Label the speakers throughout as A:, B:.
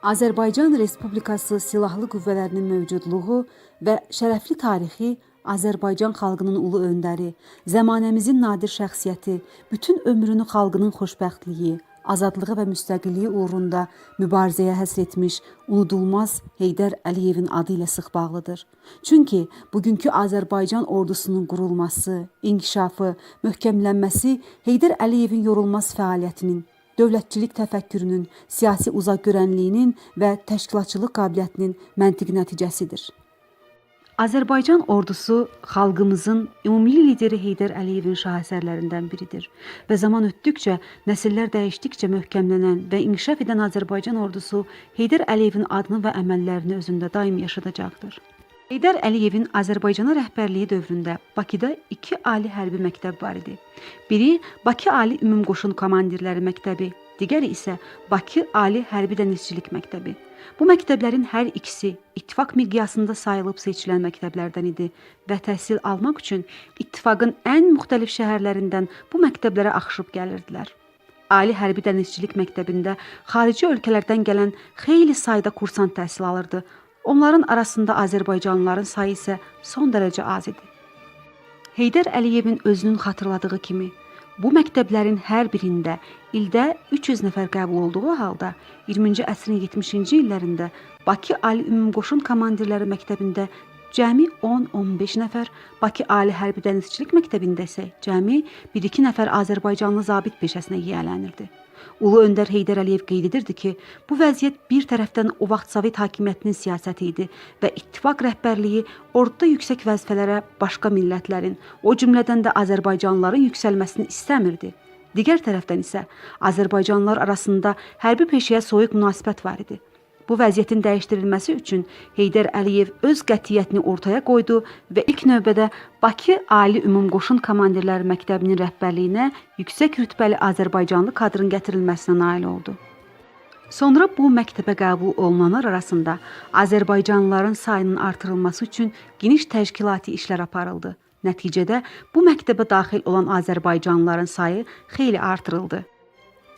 A: Azərbaycan Respublikası Silahlı Qüvvələrinin mövcudluğu və şərəfli tarixi Azərbaycan xalqının ulu öndəri, zəmanəmizin nadir şəxsiyyəti, bütün ömrünü xalqının xoşbəxtliyi, azadlığı və müstəqilliyi uğrunda mübarizəyə həsr etmiş unudulmaz Heydər Əliyevin adı ilə sıx bağlıdır. Çünki bugünkü Azərbaycan ordusunun qurulması, inkişafı, möhkəmlənməsi Heydər Əliyevin yorulmaz fəaliyyətinin, dövlətçilik təfəkkürünün, siyasi uzaqgörənliyinin və təşkilatçılıq qabiliyyətinin məntiqi nəticəsidir. Azərbaycan ordusu xalqımızın ümumi lideri Heydər Əliyevin şahesərlərindən biridir və zaman ötdükcə, nəsillər dəyişdikcə möhkəmlənən və inkişaf edən Azərbaycan ordusu Heydər Əliyevin adını və əməllərini özündə daim yaşadacaqdır. Heydər Əliyevin Azərbaycana rəhbərliyi dövründə Bakıda 2 ali hərbi məktəb var idi. Biri Bakı Ali Ümumqoşun Komandirləri Məktəbi, digəri isə Bakı Ali Hərbi Dənizçilik Məktəbi. Bu məktəblərin hər ikisi ittifaq miqyasında sayılıb seçilən məktəblərdən idi və təhsil almaq üçün ittifaqın ən müxtəlif şəhərlərindən bu məktəblərə axışıb gəlirdilər. Ali Hərbi Dənizçilik Məktəbində xarici ölkələrdən gələn xeyli sayda kursant təhsil alırdı. Onların arasında Azərbaycanlıların sayı isə son dərəcə az idi. Heydər Əliyevin özünün xatırladığı kimi, bu məktəblərin hər birində ildə 300 nəfər qəbul olduğu halda 20-ci əsrin 70-ci illərində Bakı Ali Ümumqoşun Komandirləri Məktəbində cəmi 10-15 nəfər, Bakı Ali Hərbi Dənizçilik Məktəbində isə cəmi 1-2 nəfər Azərbaycanlı zabit peşəsinə yiyələnirdi. Ulu öndər Heydər Əliyev qeyd edirdi ki, bu vəziyyət bir tərəfdən o vaxt Sovet hakimiyyətinin siyasəti idi və ittifaq rəhbərliyi orduda yüksək vəzifələrə başqa millətlərin, o cümlədən də Azərbaycanlıların yüksəlməsini istəmirdi. Digər tərəfdən isə Azərbaycanlılar arasında hərbi peşəyə soyuq münasibət var idi. Bu vəziyyətin dəyişdirilməsi üçün Heydər Əliyev öz qətiyyətini ortaya qoydu və ilk növbədə Bakı Ali Ümumqoşun Komandirləri Məktəbinin rəhbərliyinə yüksək rütbəli Azərbaycanlı kadrın gətirilməsinə nail oldu. Sonra bu məktəbə qəbul olunanlar arasında Azərbaycanlıların sayının artırılması üçün geniş təşkilati işlər aparıldı. Nəticədə bu məktəbə daxil olan Azərbaycanlıların sayı xeyli artırıldı.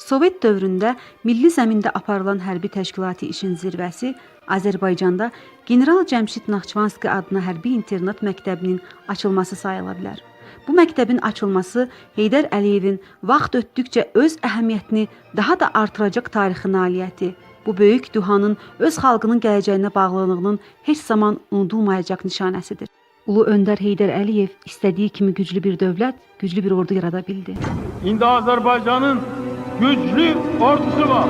A: Sovet dövründə milli zəmində aparılan hərbi təşkilati işin zirvəsi Azərbaycanda General Cəmşid Naxçıvanski adına hərbi internat məktəbinin açılması sayıla bilər. Bu məktəbin açılması Heydər Əliyevin vaxt ötdükcə öz əhəmiyyətini daha da artıracaq tarixi nailiyyəti, bu böyük duhanın öz xalqının gələcəyinə bağlılığının heç zaman unudulmayacaq nişanəsidir. Ulu öndər Heydər Əliyev istədiyi kimi güclü bir dövlət, güclü bir ordu yarada bildi.
B: İndi Azərbaycanın güclü ordusu var.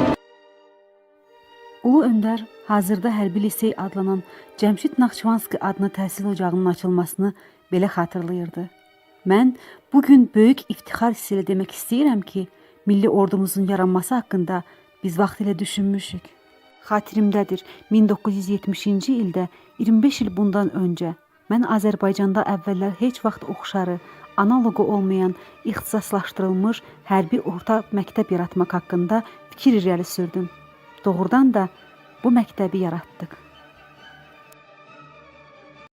A: Ulu öndər hazırda hərbi lisey adlanan Cəmşid Naxçıvanski adına təhsil ocağının açılmasını belə xatırlayırdı. Mən bugün böyük iftixar hissi ilə demək istəyirəm ki, milli ordumuzun yaranması haqqında biz vaxtilə düşünmüşük. Xatirimdədir, 1970-ci ildə 25 il bundan öncə mən Azərbaycanda əvvəllər heç vaxt oxşarı, analogu olmayan ixtisaslaşdırılmış hərbi orta məktəb yaratmaq haqqında fikir irəli sürdüm. Doğrudan da bu məktəbi yaratdıq.